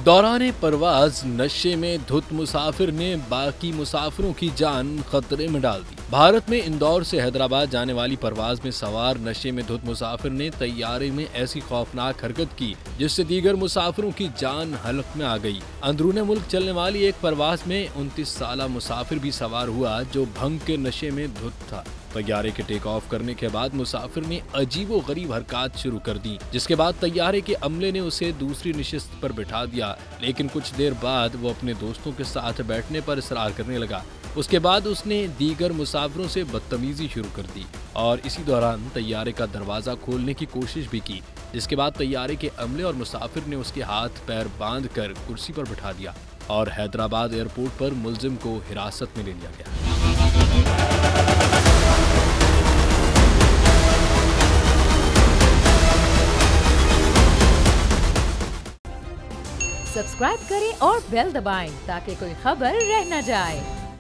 दौरान परवाज नशे में धुत मुसाफिर ने बाकी मुसाफिरों की जान खतरे में डाल दी। भारत में इंदौर से हैदराबाद जाने वाली परवाज में सवार नशे में धुत मुसाफिर ने तैयारे में ऐसी खौफनाक हरकत की जिससे दीगर मुसाफिरों की जान हलक में आ गई। अंदरूने मुल्क चलने वाली एक परवाज में 29 साला मुसाफिर भी सवार हुआ जो भंग के नशे में धुत था। तैयारे के टेक ऑफ करने के बाद मुसाफिर ने अजीबोगरीब हरकत शुरू कर दी, जिसके बाद तैयारे के अमले ने उसे दूसरी नशिस्त पर बिठा दिया। लेकिन कुछ देर बाद वो अपने दोस्तों के साथ बैठने पर इसरार करने लगा। उसके बाद उसने दीगर मुसाफिरों से बदतमीजी शुरू कर दी और इसी दौरान तैयारे का दरवाजा खोलने की कोशिश भी की, जिसके बाद तैयारे के अमले और मुसाफिर ने उसके हाथ पैर बांध कर कुर्सी पर बिठा दिया और हैदराबाद एयरपोर्ट पर मुलजिम को हिरासत में ले लिया गया। सब्सक्राइब करें और बेल दबाएं ताकि कोई खबर रह न जाए।